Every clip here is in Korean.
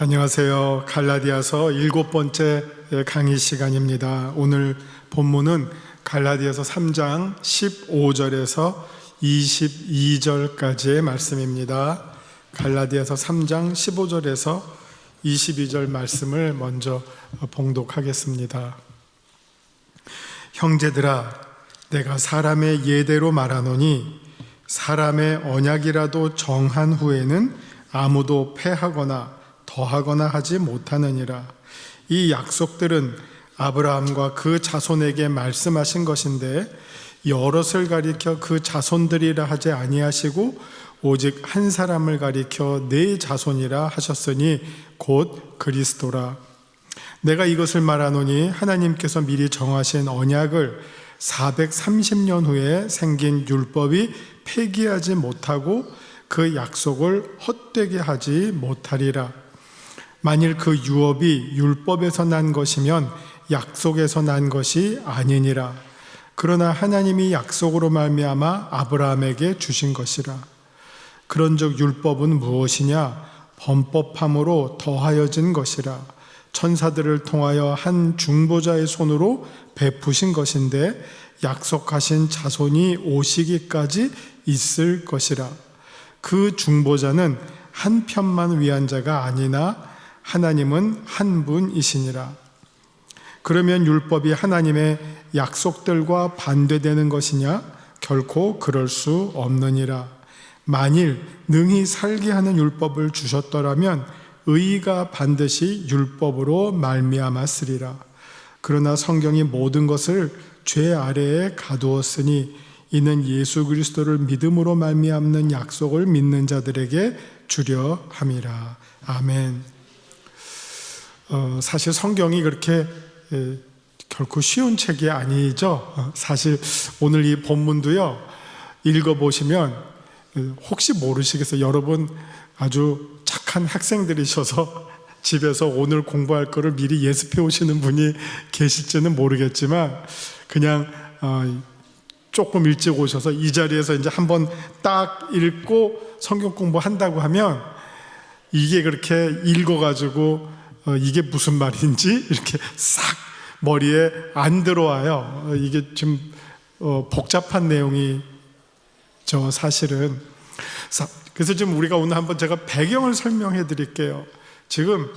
안녕하세요. 갈라디아서 7번째 강의 시간입니다. 오늘 본문은 갈라디아서 3장 15절에서 22절까지의 말씀입니다. 갈라디아서 3장 15절에서 22절 말씀을 먼저 봉독하겠습니다. 형제들아, 내가 사람의 예대로 말하노니 사람의 언약이라도 정한 후에는 아무도 패하거나 더하거나 하지 못하느니라. 이 약속들은 아브라함과 그 자손에게 말씀하신 것인데 여럿을 가리켜 그 자손들이라 하지 아니하시고 오직 한 사람을 가리켜 네 자손이라 하셨으니 곧 그리스도라. 내가 이것을 말하노니 하나님께서 미리 정하신 언약을 430년 후에 생긴 율법이 폐기하지 못하고 그 약속을 헛되게 하지 못하리라. 만일 그 유업이 율법에서 난 것이면 약속에서 난 것이 아니니라. 그러나 하나님이 약속으로 말미암아 아브라함에게 주신 것이라. 그런즉 율법은 무엇이냐? 범법함으로 더하여진 것이라. 천사들을 통하여 한 중보자의 손으로 베푸신 것인데 약속하신 자손이 오시기까지 있을 것이라. 그 중보자는 한 편만 위한 자가 아니나 하나님은 한 분이시니라. 그러면 율법이 하나님의 약속들과 반대되는 것이냐? 결코 그럴 수 없느니라. 만일 능히 살게 하는 율법을 주셨더라면 의가 반드시 율법으로 말미암았으리라. 그러나 성경이 모든 것을 죄 아래에 가두었으니 이는 예수 그리스도를 믿음으로 말미암는 약속을 믿는 자들에게 주려 함이라. 아멘. 사실 성경이 그렇게 결코 쉬운 책이 아니죠. 사실 오늘 이 본문도요, 읽어보시면 혹시 모르시겠어요. 여러분 아주 착한 학생들이셔서 집에서 오늘 공부할 거를 미리 예습해 오시는 분이 계실지는 모르겠지만 그냥 조금 일찍 오셔서 이 자리에서 이제 한번 딱 읽고 성경 공부한다고 하면 이게 그렇게 읽어가지고 이게 무슨 말인지 이렇게 싹 머리에 안 들어와요. 이게 좀 복잡한 내용이죠, 사실은. 그래서 지금 우리가 오늘 한번 제가 배경을 설명해 드릴게요. 지금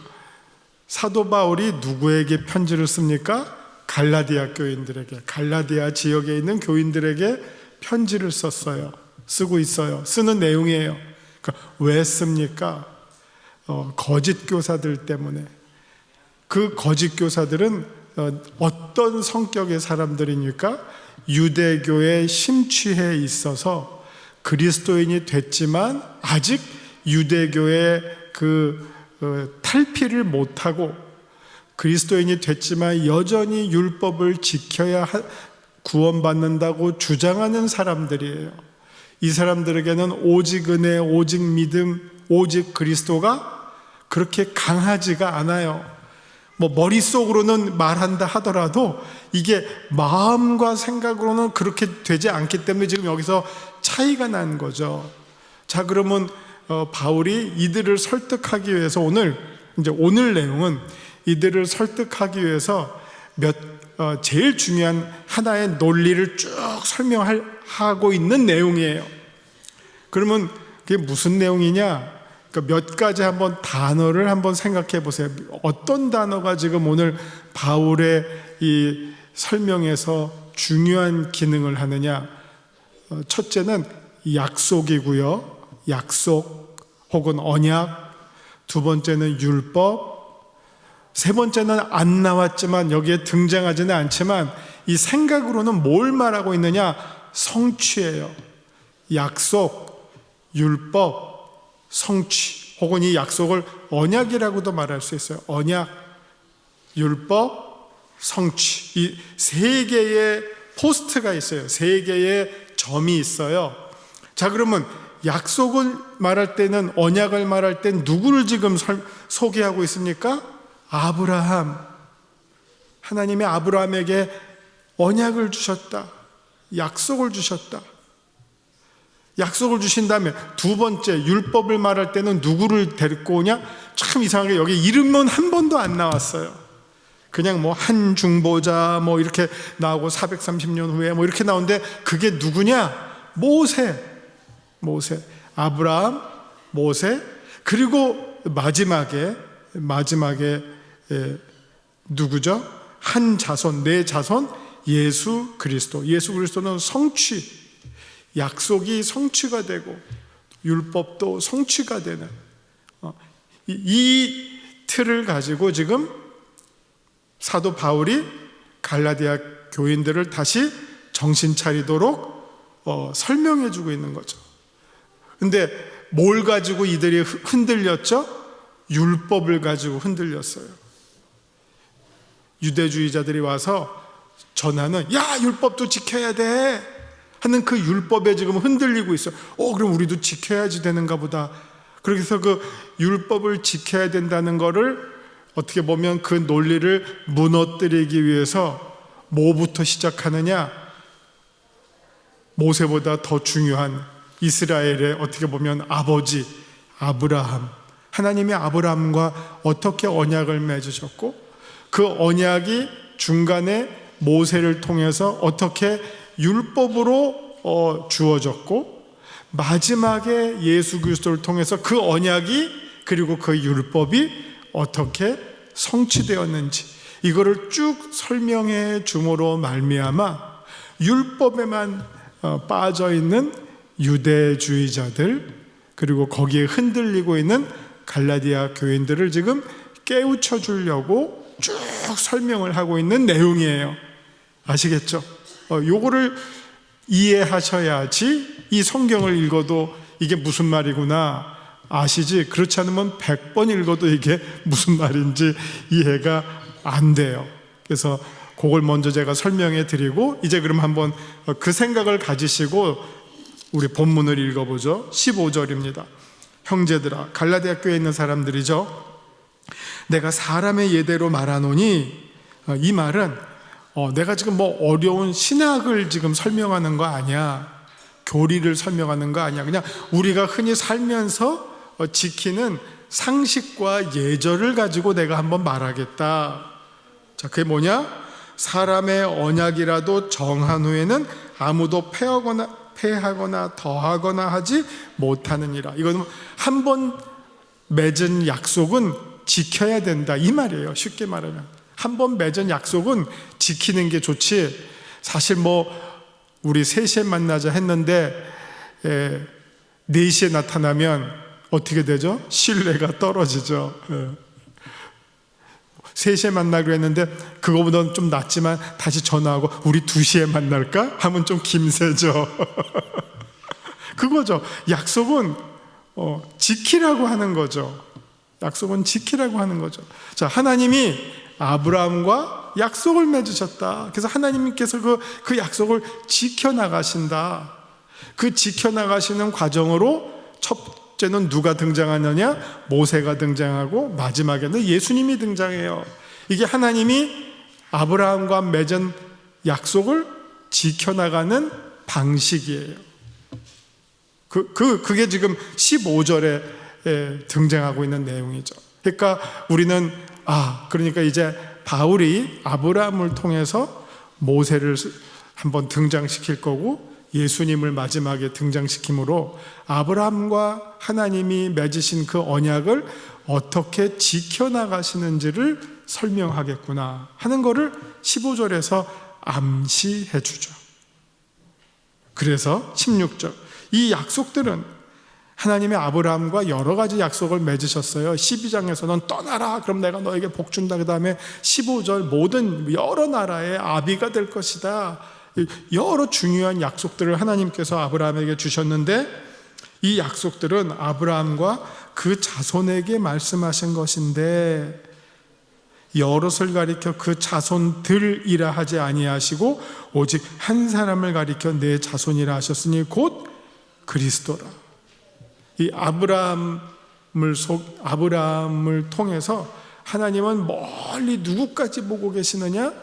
사도 바울이 누구에게 편지를 씁니까? 갈라디아 교인들에게, 갈라디아 지역에 있는 교인들에게 편지를 썼어요. 쓰고 있어요. 쓰는 내용이에요. 그러니까 왜 씁니까? 거짓 교사들 때문에. 그 거짓 교사들은 어떤 성격의 사람들이니까 유대교에 심취해 있어서 그리스도인이 됐지만 아직 유대교의 탈피를 못하고 그리스도인이 됐지만 여전히 율법을 지켜야 구원받는다고 주장하는 사람들이에요. 이 사람들에게는 오직 은혜, 오직 믿음, 오직 그리스도가 그렇게 강하지가 않아요. 머릿속으로는 말한다 하더라도 이게 마음과 생각으로는 그렇게 되지 않기 때문에 지금 여기서 차이가 난 거죠. 자, 그러면 바울이 이들을 설득하기 위해서 오늘 내용은 이들을 설득하기 위해서 제일 중요한 하나의 논리를 쭉 설명하고 있는 내용이에요. 그러면 그게 무슨 내용이냐? 몇 가지 한번 단어를 한번 생각해 보세요. 어떤 단어가 지금 오늘 바울의 이 설명에서 중요한 기능을 하느냐? 첫째는 약속이고요. 약속 혹은 언약. 두 번째는 율법. 세 번째는 안 나왔지만 여기에 등장하지는 않지만 이 생각으로는 뭘 말하고 있느냐? 성취예요. 약속, 율법, 성취, 혹은 이 약속을 언약이라고도 말할 수 있어요. 언약, 율법, 성취. 이 세 개의 포스트가 있어요. 세 개의 점이 있어요. 자, 그러면 약속을 말할 때는, 언약을 말할 때 누구를 지금 소개하고 있습니까? 아브라함. 하나님이 아브라함에게 언약을 주셨다. 약속을 주셨다. 약속을 주신 다음에 두 번째 율법을 말할 때는 누구를 데리고 오냐? 참 이상하게 여기 이름은 한 번도 안 나왔어요. 그냥 뭐 한 중보자 뭐 이렇게 나오고 430년 후에 뭐 이렇게 나오는데 그게 누구냐? 모세, 아브라함, 모세, 그리고 마지막에 누구죠? 한 자손, 네 자손, 예수 그리스도. 예수 그리스도는 성취, 약속이 성취가 되고 율법도 성취가 되는 이 틀을 가지고 지금 사도 바울이 갈라디아 교인들을 다시 정신 차리도록 설명해 주고 있는 거죠. 근데 뭘 가지고 이들이 흔들렸죠? 율법을 가지고 흔들렸어요. 유대주의자들이 와서 전하는 야, 율법도 지켜야 돼 하는 그 율법에 지금 흔들리고 있어요. 그럼 우리도 지켜야지 되는가 보다. 그래서 그 율법을 지켜야 된다는 거를 어떻게 보면 그 논리를 무너뜨리기 위해서 뭐부터 시작하느냐? 모세보다 더 중요한 이스라엘의 어떻게 보면 아버지 아브라함, 하나님이 아브라함과 어떻게 언약을 맺으셨고 그 언약이 중간에 모세를 통해서 어떻게 율법으로 주어졌고 마지막에 예수 그리스도를 통해서 그 언약이 그리고 그 율법이 어떻게 성취되었는지 이거를 쭉 설명해 줌으로 말미암아 율법에만 빠져 있는 유대주의자들 그리고 거기에 흔들리고 있는 갈라디아 교인들을 지금 깨우쳐 주려고 쭉 설명을 하고 있는 내용이에요. 아시겠죠? 요거를 이해하셔야지 이 성경을 읽어도 이게 무슨 말이구나 아시지, 그렇지 않으면 100번 읽어도 이게 무슨 말인지 이해가 안 돼요. 그래서 그걸 먼저 제가 설명해 드리고 이제 그럼 한번 그 생각을 가지시고 우리 본문을 읽어보죠. 15절입니다. 형제들아, 갈라디아 교회에 있는 사람들이죠. 내가 사람의 예대로 말하노니, 이 말은 내가 지금 뭐 어려운 신학을 지금 설명하는 거 아니야, 교리를 설명하는 거 아니야, 그냥 우리가 흔히 살면서 지키는 상식과 예절을 가지고 내가 한번 말하겠다. 자, 그게 뭐냐? 사람의 언약이라도 정한 후에는 아무도 폐하거나 더하거나 하지 못하느니라. 이거는 한번 맺은 약속은 지켜야 된다 이 말이에요. 쉽게 말하면 한번 맺은 약속은 지키는 게 좋지. 사실 뭐 우리 3시에 만나자 했는데 4시에 나타나면 어떻게 되죠? 신뢰가 떨어지죠. 3시에 만나기로 했는데 그거보다는 좀 낫지만 다시 전화하고 우리 2시에 만날까? 하면 좀 김새죠. 그거죠. 약속은 지키라고 하는 거죠. 약속은 지키라고 하는 거죠. 자, 하나님이 아브라함과 약속을 맺으셨다. 그래서 하나님께서 그 약속을 지켜나가신다. 그 지켜나가시는 과정으로 첫째는 누가 등장하느냐? 모세가 등장하고 마지막에는 예수님이 등장해요. 이게 하나님이 아브라함과 맺은 약속을 지켜나가는 방식이에요. 그게 지금 15절에 등장하고 있는 내용이죠. 그러니까 우리는 그러니까 이제 바울이 아브라함을 통해서 모세를 한번 등장시킬 거고 예수님을 마지막에 등장시킴으로 아브라함과 하나님이 맺으신 그 언약을 어떻게 지켜나가시는지를 설명하겠구나 하는 거를 15절에서 암시해 주죠. 그래서 16절, 이 약속들은 하나님의 아브라함과 여러 가지 약속을 맺으셨어요. 12장에서는 떠나라, 그럼 내가 너에게 복 준다. 그 다음에 15절, 모든 여러 나라의 아비가 될 것이다. 여러 중요한 약속들을 하나님께서 아브라함에게 주셨는데 이 약속들은 아브라함과 그 자손에게 말씀하신 것인데 여럿을 가리켜 그 자손들이라 하지 아니하시고 오직 한 사람을 가리켜 내 자손이라 하셨으니 곧 그리스도라. 이 아브라함을 통해서 하나님은 멀리 누구까지 보고 계시느냐?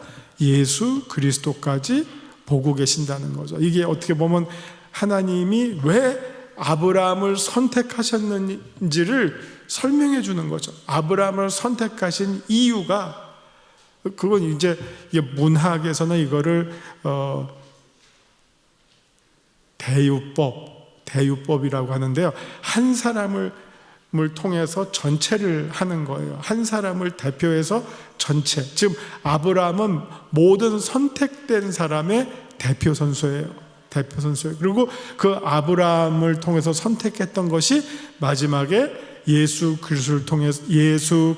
예수 그리스도까지 보고 계신다는 거죠. 이게 어떻게 보면 하나님이 왜 아브라함을 선택하셨는지를 설명해 주는 거죠. 아브라함을 선택하신 이유가, 그건 이제 문학에서는 이거를 대유법이라고 하는데요. 한 사람을 통해서 전체를 하는 거예요. 한 사람을 대표해서 전체. 지금 아브라함은 모든 선택된 사람의 대표 선수예요. 그리고 그 아브라함을 통해서 선택했던 것이 마지막에 예수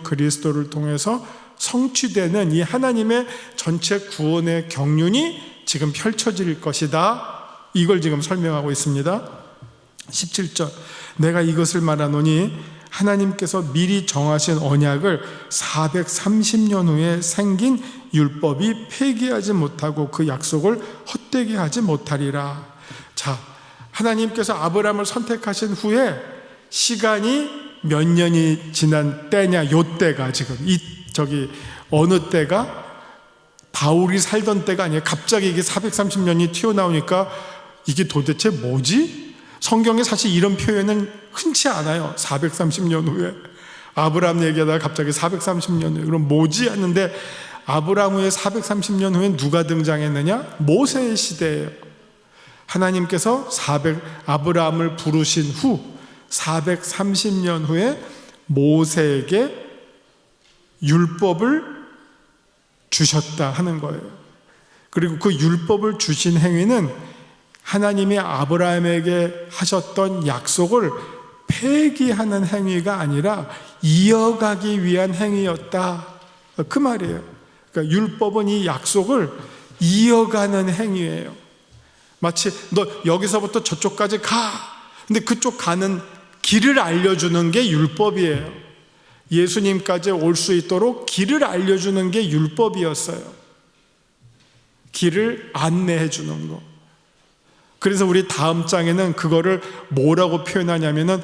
그리스도를 통해서 성취되는 이 하나님의 전체 구원의 경륜이 지금 펼쳐질 것이다. 이걸 지금 설명하고 있습니다. 17절, 내가 이것을 말하노니 하나님께서 미리 정하신 언약을 430년 후에 생긴 율법이 폐기하지 못하고 그 약속을 헛되게 하지 못하리라. 자, 하나님께서 아브라함을 선택하신 후에 시간이 몇 년이 지난 때냐, 요 때가 지금 어느 때가 바울이 살던 때가 아니에요. 갑자기 이게 430년이 튀어나오니까 이게 도대체 뭐지? 성경에 사실 이런 표현은 흔치 않아요. 430년 후에 아브라함 얘기하다가 갑자기 430년 후에 그럼 뭐지? 하는데 아브라함 후에 430년 후에 누가 등장했느냐? 모세의 시대예요. 하나님께서 아브라함을 부르신 후 430년 후에 모세에게 율법을 주셨다 하는 거예요. 그리고 그 율법을 주신 행위는 하나님이 아브라함에게 하셨던 약속을 폐기하는 행위가 아니라 이어가기 위한 행위였다. 그 말이에요. 그러니까 율법은 이 약속을 이어가는 행위예요. 마치 너 여기서부터 저쪽까지 가. 근데 그쪽 가는 길을 알려주는 게 율법이에요. 예수님까지 올 수 있도록 길을 알려주는 게 율법이었어요. 길을 안내해 주는 거. 그래서 우리 다음 장에는 그거를 뭐라고 표현하냐면은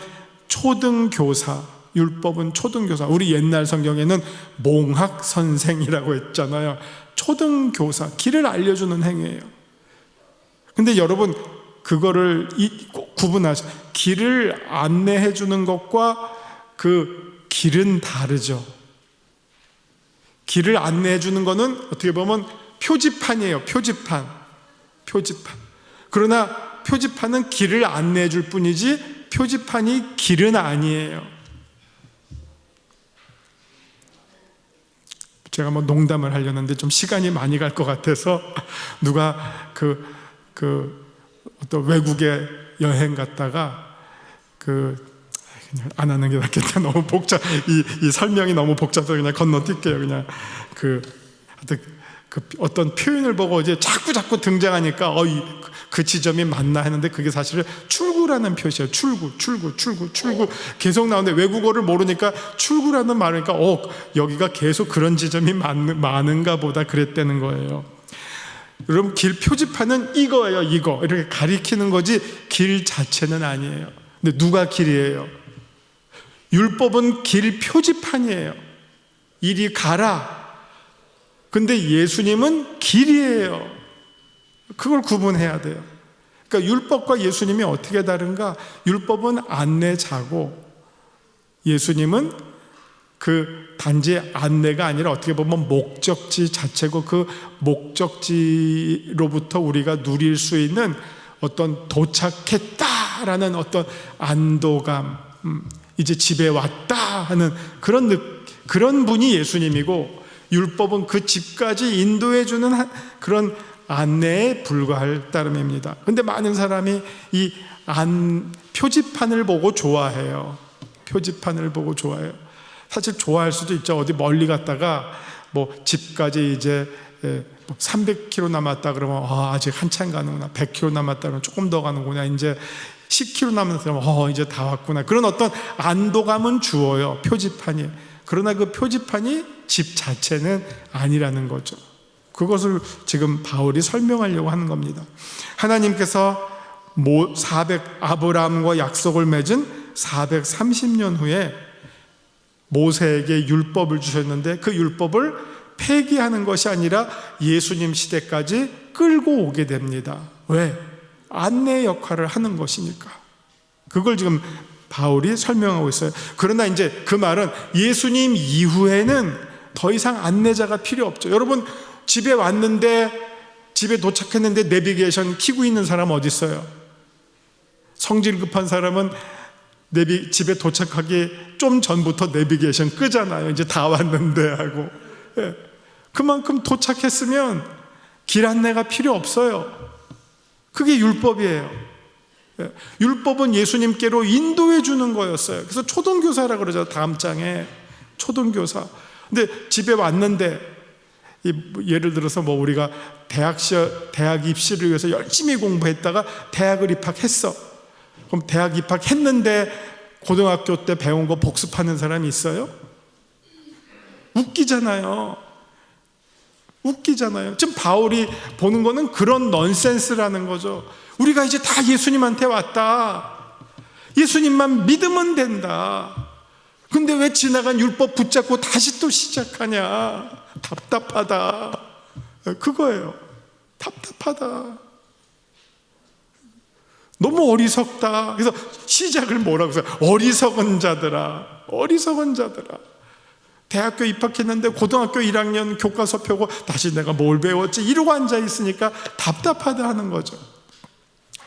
초등교사, 율법은 초등교사. 우리 옛날 성경에는 몽학선생이라고 했잖아요. 초등교사, 길을 알려주는 행위예요. 근데 여러분 그거를 구분하셔. 길을 안내해 주는 것과 그 길은 다르죠. 길을 안내해 주는 거는 어떻게 보면 표지판이에요. 표지판. 그러나 표지판은 길을 안내해 줄 뿐이지 표지판이 길은 아니에요. 제가 농담을 하려는데 좀 시간이 많이 갈 것 같아서 누가 어떤 외국에 여행 갔다가 그냥 안 하는 게 낫겠다. 너무 이 설명이 너무 복잡해서 그냥 건너뛸게요. 그냥 어떤 표현을 보고 이제 자꾸 등장하니까 그 지점이 맞나 했는데 그게 사실은 출구라는 표시예요. 출구 계속 나오는데 외국어를 모르니까 출구라는 말이니까 여기가 계속 그런 지점이 많은가 보다 그랬다는 거예요. 여러분 길 표지판은 이거예요. 이거 이렇게 가리키는 거지 길 자체는 아니에요. 근데 누가 길이에요? 율법은 길 표지판이에요. 이리 가라. 근데 예수님은 길이에요. 그걸 구분해야 돼요. 그러니까 율법과 예수님이 어떻게 다른가? 율법은 안내자고 예수님은 단지 안내가 아니라 어떻게 보면 목적지 자체고 그 목적지로부터 우리가 누릴 수 있는 어떤 도착했다라는 어떤 안도감, 이제 집에 왔다 하는 그런 분이 예수님이고 율법은 그 집까지 인도해주는 그런 안내에 불과할 따름입니다. 근데 많은 사람이 이 표지판을 보고 좋아해요. 사실 좋아할 수도 있죠. 어디 멀리 갔다가 집까지 이제 300km 남았다 그러면 아직 한참 가는구나. 100km 남았다 그러면 조금 더 가는구나. 이제 10km 남았다 그러면 이제 다 왔구나. 그런 어떤 안도감은 주어요. 표지판이. 그러나 그 표지판이 집 자체는 아니라는 거죠. 그것을 지금 바울이 설명하려고 하는 겁니다. 하나님께서 아브라함과 약속을 맺은 430년 후에 모세에게 율법을 주셨는데 그 율법을 폐기하는 것이 아니라 예수님 시대까지 끌고 오게 됩니다. 왜? 안내 역할을 하는 것이니까. 그걸 지금 바울이 설명하고 있어요. 그러나 이제 그 말은 예수님 이후에는 더 이상 안내자가 필요 없죠. 여러분, 집에 왔는데, 집에 도착했는데 내비게이션 켜고 있는 사람 어디 있어요? 성질 급한 사람은 집에 도착하기 좀 전부터 내비게이션 끄잖아요. 이제 다 왔는데 하고. 예. 그만큼 도착했으면 길 안내가 필요 없어요. 그게 율법이에요. 예. 율법은 예수님께로 인도해 주는 거였어요. 그래서 초등교사라 그러죠. 다음 장에 초등교사. 근데 집에 왔는데, 예를 들어서 뭐 우리가 대학 입시를 위해서 열심히 공부했다가 대학을 입학했어. 그럼 대학 입학했는데 고등학교 때 배운 거 복습하는 사람이 있어요? 웃기잖아요. 지금 바울이 보는 거는 그런 넌센스라는 거죠. 우리가 이제 다 예수님한테 왔다. 예수님만 믿으면 된다. 근데 왜 지나간 율법 붙잡고 다시 또 시작하냐? 답답하다. 그거예요. 답답하다. 너무 어리석다. 그래서 시작을 뭐라고 해서 어리석은 자들아. 대학교 입학했는데 고등학교 1학년 교과서 펴고 다시 내가 뭘 배웠지? 이러고 앉아 있으니까 답답하다 하는 거죠.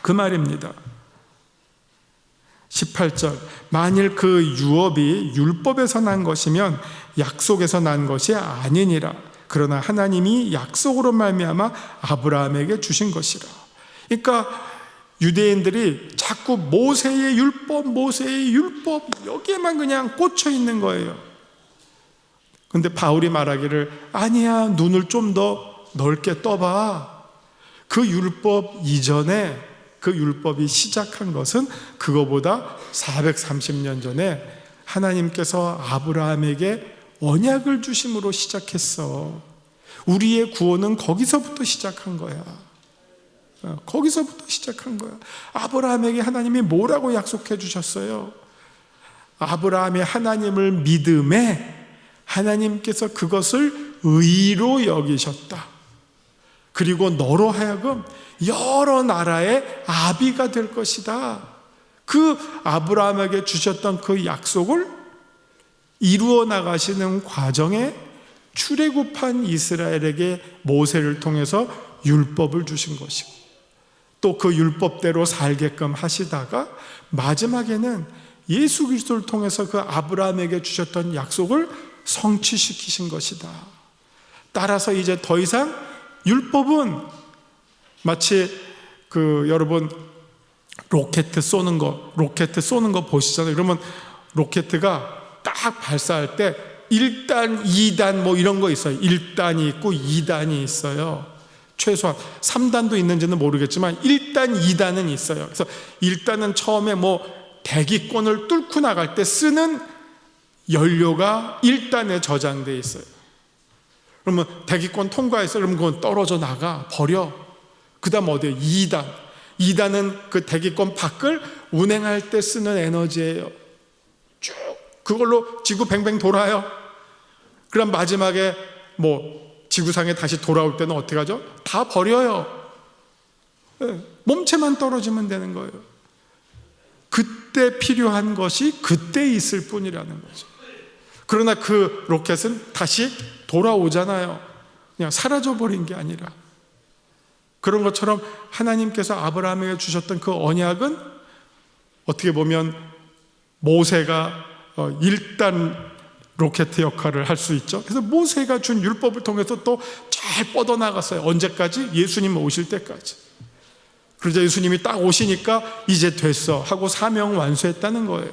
그 말입니다. 18절, 만일 그 유업이 율법에서 난 것이면 약속에서 난 것이 아니니라. 그러나 하나님이 약속으로 말미암아 아브라함에게 주신 것이라. 그러니까 유대인들이 자꾸 모세의 율법 여기에만 그냥 꽂혀 있는 거예요. 근데 바울이 말하기를 아니야, 눈을 좀 더 넓게 떠봐. 그 율법 이전에 그 율법이 시작한 것은 그거보다 430년 전에 하나님께서 아브라함에게 언약을 주심으로 시작했어. 우리의 구원은 거기서부터 시작한 거야. 아브라함에게 하나님이 뭐라고 약속해 주셨어요? 아브라함의 하나님을 믿음에 하나님께서 그것을 의로 여기셨다. 그리고 너로 하여금 여러 나라의 아비가 될 것이다. 그 아브라함에게 주셨던 그 약속을 이루어 나가시는 과정에 출애굽한 이스라엘에게 모세를 통해서 율법을 주신 것이고, 또 그 율법대로 살게끔 하시다가 마지막에는 예수 그리스도를 통해서 그 아브라함에게 주셨던 약속을 성취시키신 것이다. 따라서 이제 더 이상 율법은 마치 여러분 로켓 쏘는 거 보시잖아요. 그러면 로켓가 딱 발사할 때 1단, 2단 뭐 이런 거 있어요. 1단이 있고 2단이 있어요. 최소한 3단도 있는지는 모르겠지만 1단, 2단은 있어요. 그래서 1단은 처음에 뭐 대기권을 뚫고 나갈 때 쓰는 연료가 1단에 저장돼 있어요. 그러면 대기권 통과했어. 그러면 그건 떨어져 나가 버려. 그 다음 어디에 2단은 그 대기권 밖을 운행할 때 쓰는 에너지예요. 쭉 그걸로 지구 뱅뱅 돌아요. 그럼 마지막에 뭐 지구상에 다시 돌아올 때는 어떻게 하죠? 다 버려요. 몸체만 떨어지면 되는 거예요. 그때 필요한 것이 그때 있을 뿐이라는 거죠. 그러나 그 로켓은 다시 돌아오잖아요. 그냥 사라져버린 게 아니라. 그런 것처럼 하나님께서 아브라함에게 주셨던 그 언약은 어떻게 보면 모세가 1단 로켓 역할을 할 수 있죠. 그래서 모세가 준 율법을 통해서 또 잘 뻗어나갔어요. 언제까지? 예수님 오실 때까지. 그러자 예수님이 딱 오시니까 이제 됐어 하고 사명 완수했다는 거예요.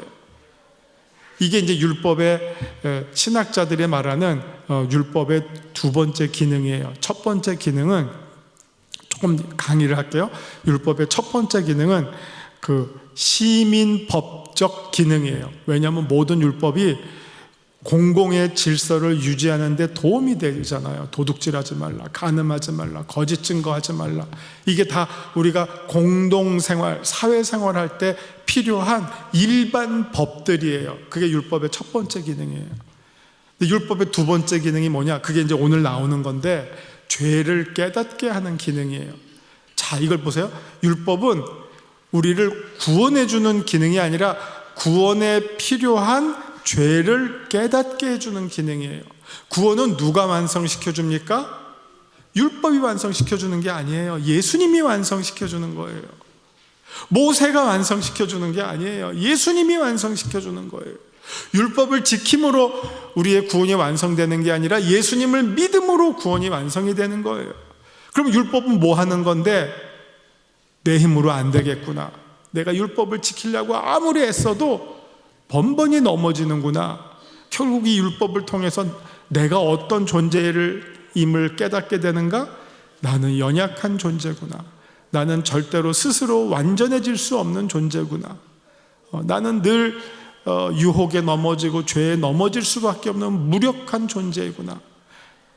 이게 이제 율법의 신학자들이 말하는 율법의 두 번째 기능이에요. 첫 번째 기능은 조금 강의를 할게요. 율법의 첫 번째 기능은 그 시민법적 기능이에요. 왜냐하면 모든 율법이 공공의 질서를 유지하는 데 도움이 되잖아요. 도둑질하지 말라, 간음하지 말라, 거짓 증거하지 말라. 이게 다 우리가 공동생활, 사회생활할 때 필요한 일반 법들이에요. 그게 율법의 첫 번째 기능이에요. 근데 율법의 두 번째 기능이 뭐냐? 그게 이제 오늘 나오는 건데 죄를 깨닫게 하는 기능이에요. 자, 이걸 보세요. 율법은 우리를 구원해 주는 기능이 아니라 구원에 필요한 죄를 깨닫게 해주는 기능이에요. 구원은 누가 완성시켜 줍니까? 율법이 완성시켜 주는 게 아니에요. 예수님이 완성시켜 주는 거예요. 모세가 완성시켜 주는 게 아니에요. 예수님이 완성시켜 주는 거예요. 율법을 지킴으로 우리의 구원이 완성되는 게 아니라 예수님을 믿음으로 구원이 완성이 되는 거예요. 그럼 율법은 뭐 하는 건데? 내 힘으로 안 되겠구나. 내가 율법을 지키려고 아무리 애써도 번번이 넘어지는구나. 결국 이 율법을 통해서 내가 어떤 존재임을 깨닫게 되는가? 나는 연약한 존재구나. 나는 절대로 스스로 완전해질 수 없는 존재구나. 나는 늘 유혹에 넘어지고 죄에 넘어질 수밖에 없는 무력한 존재이구나.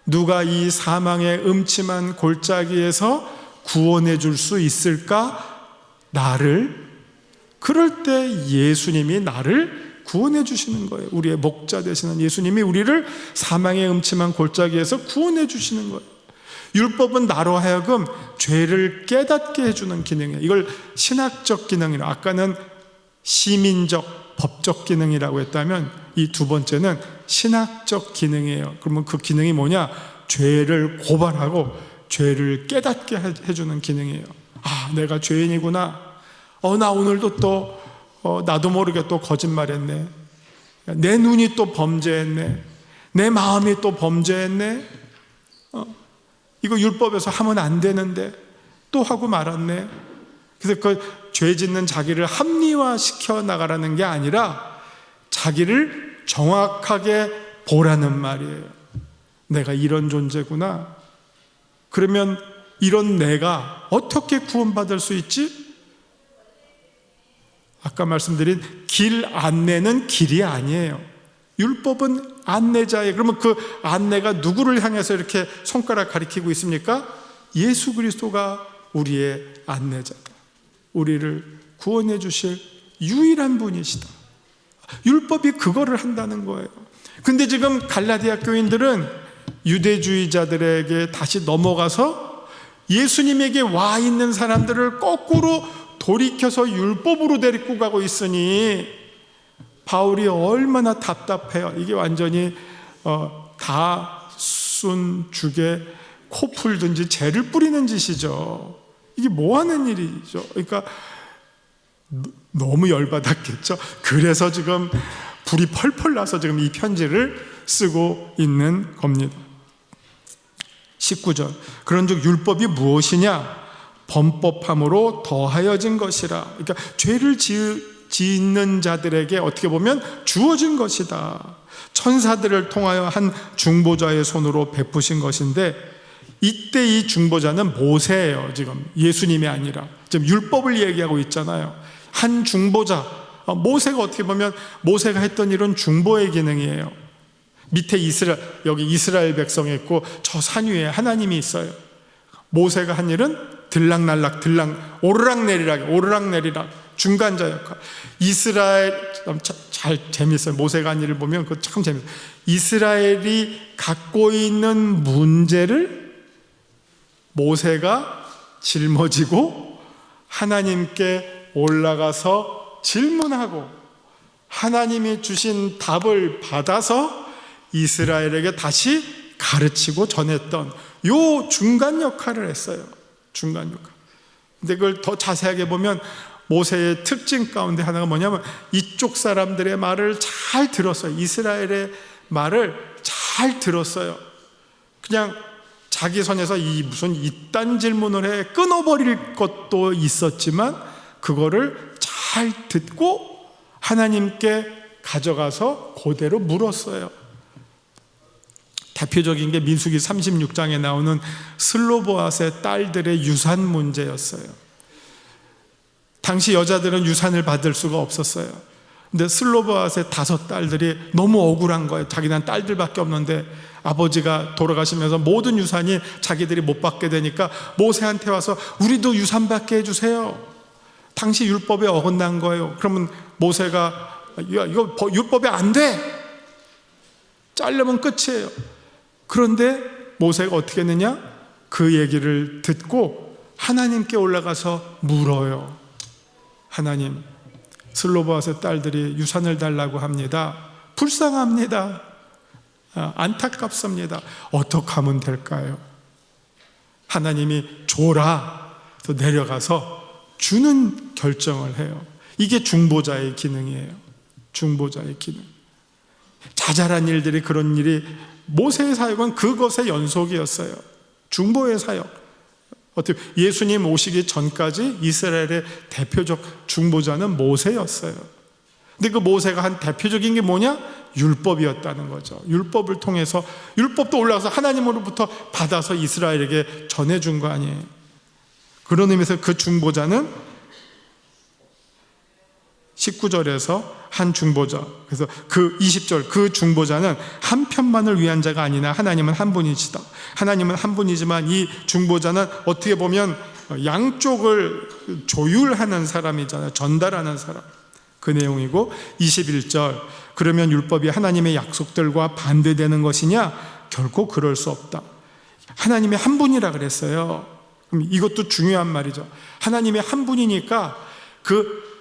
누가 이 사망의 음침한 골짜기에서 구원해 줄 수 있을까? 나를. 그럴 때 예수님이 나를 구원해 주시는 거예요. 우리의 목자 되시는 예수님이 우리를 사망의 음침한 골짜기에서 구원해 주시는 거예요. 율법은 나로 하여금 죄를 깨닫게 해주는 기능이에요. 이걸 신학적 기능이라, 아까는 시민적, 법적 기능이라고 했다면 이 두 번째는 신학적 기능이에요. 그러면 그 기능이 뭐냐? 죄를 고발하고 죄를 깨닫게 해주는 기능이에요. 아, 내가 죄인이구나. 나 오늘도 또 나도 모르게 또 거짓말했네. 내 눈이 또 범죄했네. 내 마음이 또 범죄했네. 이거 율법에서 하면 안 되는데 또 하고 말았네. 그래서 그 죄 짓는 자기를 합리화시켜 나가라는 게 아니라 자기를 정확하게 보라는 말이에요. 내가 이런 존재구나. 그러면 이런 내가 어떻게 구원받을 수 있지? 아까 말씀드린 길 안내는 길이 아니에요. 율법은 안내자예요. 그러면 그 안내가 누구를 향해서 이렇게 손가락 가리키고 있습니까? 예수 그리스도가 우리의 안내자다. 우리를 구원해 주실 유일한 분이시다. 율법이 그거를 한다는 거예요. 근데 지금 갈라디아 교인들은 유대주의자들에게 다시 넘어가서 예수님에게 와 있는 사람들을 거꾸로 돌이켜서 율법으로 데리고 가고 있으니 바울이 얼마나 답답해요. 이게 완전히 다 순 죽에 코 풀든지 재를 뿌리는 짓이죠. 이게 뭐 하는 일이죠? 그러니까 너무 열받았겠죠. 그래서 지금 불이 펄펄 나서 지금 이 편지를 쓰고 있는 겁니다. 19절. 그런즉 율법이 무엇이냐? 범법함으로 더하여진 것이라. 그러니까 죄를 짓는 자들에게 어떻게 보면 주어진 것이다. 천사들을 통하여 한 중보자의 손으로 베푸신 것인데, 이때 이 중보자는 모세예요. 지금 예수님이 아니라 지금 율법을 얘기하고 있잖아요. 한 중보자, 모세가 어떻게 보면 모세가 했던 일은 중보의 기능이에요. 밑에 여기 이스라엘 백성이 있고 저 산 위에 하나님이 있어요. 모세가 한 일은 들락날락, 오르락내리락 중간자 역할. 이스라엘 잘 재밌어요. 모세가 한 일을 보면 그거 참 재밌어요. 이스라엘이 갖고 있는 문제를 모세가 짊어지고 하나님께 올라가서 질문하고 하나님이 주신 답을 받아서 이스라엘에게 다시 가르치고 전했던 요 중간 역할을 했어요. 중간 역할. 근데 그걸 더 자세하게 보면 모세의 특징 가운데 하나가 뭐냐면 이쪽 사람들의 말을 잘 들었어요. 이스라엘의 말을 잘 들었어요. 그냥 자기 선에서 무슨 이딴 질문을 해 끊어버릴 것도 있었지만 그거를 잘 듣고 하나님께 가져가서 그대로 물었어요. 대표적인 게 민수기 36장에 나오는 슬로보앗의 딸들의 유산 문제였어요. 당시 여자들은 유산을 받을 수가 없었어요. 근데 슬로보앗의 5 딸들이 너무 억울한 거예요. 자기는 딸들밖에 없는데 아버지가 돌아가시면서 모든 유산이 자기들이 못 받게 되니까 모세한테 와서 우리도 유산 받게 해주세요. 당시 율법에 어긋난 거예요. 그러면 모세가 이거 율법에 안 돼. 자르면 끝이에요. 그런데 모세가 어떻게 했느냐? 그 얘기를 듣고 하나님께 올라가서 물어요. 하나님, 슬로바앗의 딸들이 유산을 달라고 합니다. 불쌍합니다. 안타깝습니다. 어떻게 하면 될까요? 하나님이 줘라. 또 내려가서 주는 결정을 해요. 이게 중보자의 기능이에요. 중보자의 기능. 자잘한 일들이, 그런 일이 모세의 사역은 그것의 연속이었어요. 중보의 사역. 어떻게 예수님 오시기 전까지 이스라엘의 대표적 중보자는 모세였어요. 근데 그 모세가 한 대표적인 게 뭐냐? 율법이었다는 거죠. 율법을 통해서, 율법도 올라가서 하나님으로부터 받아서 이스라엘에게 전해준 거 아니에요. 그런 의미에서 그 중보자는 19절에서 한 중보자, 그래서 그 20절, 그 중보자는 한 편만을 위한 자가 아니나 하나님은 한 분이시다. 하나님은 한 분이지만 이 중보자는 어떻게 보면 양쪽을 조율하는 사람이잖아요. 전달하는 사람. 그 내용이고, 21절, 그러면 율법이 하나님의 약속들과 반대되는 것이냐? 결코 그럴 수 없다. 하나님의 한 분이라 그랬어요. 그럼 이것도 중요한 말이죠. 하나님의 한 분이니까 그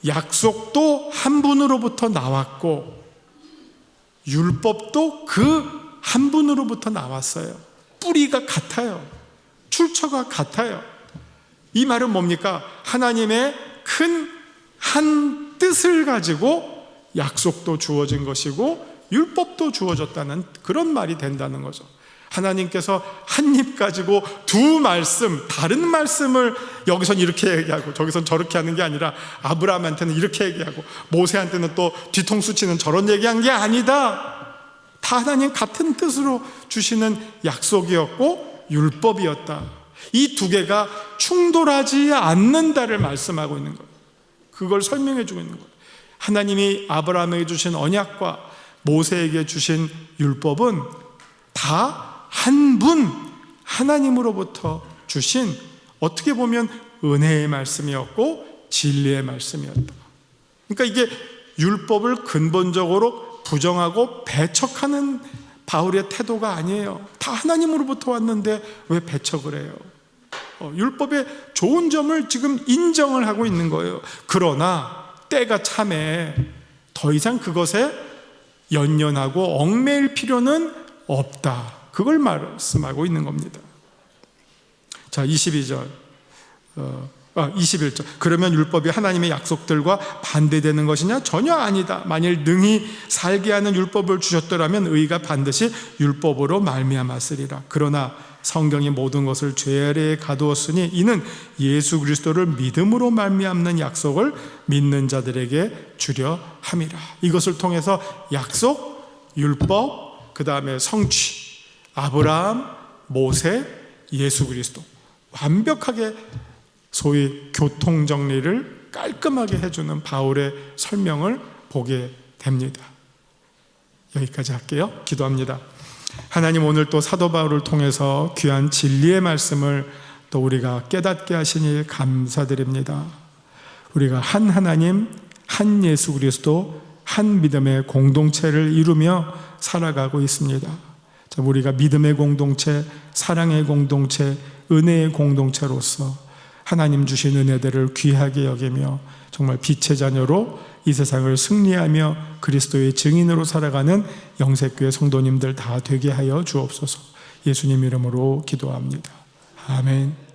약속도 한 분으로부터 나왔고 율법도 그 한 분으로부터 나왔어요. 뿌리가 같아요. 출처가 같아요. 이 말은 뭡니까? 하나님의 큰 한 뜻을 가지고 약속도 주어진 것이고 율법도 주어졌다는 그런 말이 된다는 거죠. 하나님께서 한 입 가지고 두 말씀, 다른 말씀을 여기선 이렇게 얘기하고 저기선 저렇게 하는 게 아니라 아브라함한테는 이렇게 얘기하고 모세한테는 또 뒤통수 치는 저런 얘기한 게 아니다. 다 하나님 같은 뜻으로 주시는 약속이었고 율법이었다. 이 두 개가 충돌하지 않는다를 말씀하고 있는 거예요. 그걸 설명해 주고 있는 거예요. 하나님이 아브라함에게 주신 언약과 모세에게 주신 율법은 다 한 분 하나님으로부터 주신, 어떻게 보면 은혜의 말씀이었고 진리의 말씀이었다. 그러니까 이게 율법을 근본적으로 부정하고 배척하는 바울의 태도가 아니에요. 다 하나님으로부터 왔는데 왜 배척을 해요? 율법의 좋은 점을 지금 인정을 하고 있는 거예요. 그러나 때가 참에 더 이상 그것에 연연하고 얽매일 필요는 없다. 그걸 말씀하고 있는 겁니다. 자, 21절. 그러면 율법이 하나님의 약속들과 반대되는 것이냐? 전혀 아니다. 만일 능히 살게 하는 율법을 주셨더라면 의가 반드시 율법으로 말미암았으리라. 그러나 성경이 모든 것을 죄 아래에 가두었으니 이는 예수 그리스도를 믿음으로 말미암는 약속을 믿는 자들에게 주려 함이라. 이것을 통해서 약속, 율법, 그 다음에 성취, 아브라함, 모세, 예수 그리스도, 완벽하게 소위 교통정리를 깔끔하게 해주는 바울의 설명을 보게 됩니다. 여기까지 할게요. 기도합니다. 하나님, 오늘 또 사도 바울을 통해서 귀한 진리의 말씀을 또 우리가 깨닫게 하시니 감사드립니다. 우리가 한 하나님, 한 예수 그리스도, 한 믿음의 공동체를 이루며 살아가고 있습니다. 자, 우리가 믿음의 공동체, 사랑의 공동체, 은혜의 공동체로서 하나님 주신 은혜들을 귀하게 여기며 정말 빛의 자녀로 이 세상을 승리하며 그리스도의 증인으로 살아가는 영색교회 성도님들 다 되게 하여 주옵소서. 예수님 이름으로 기도합니다. 아멘.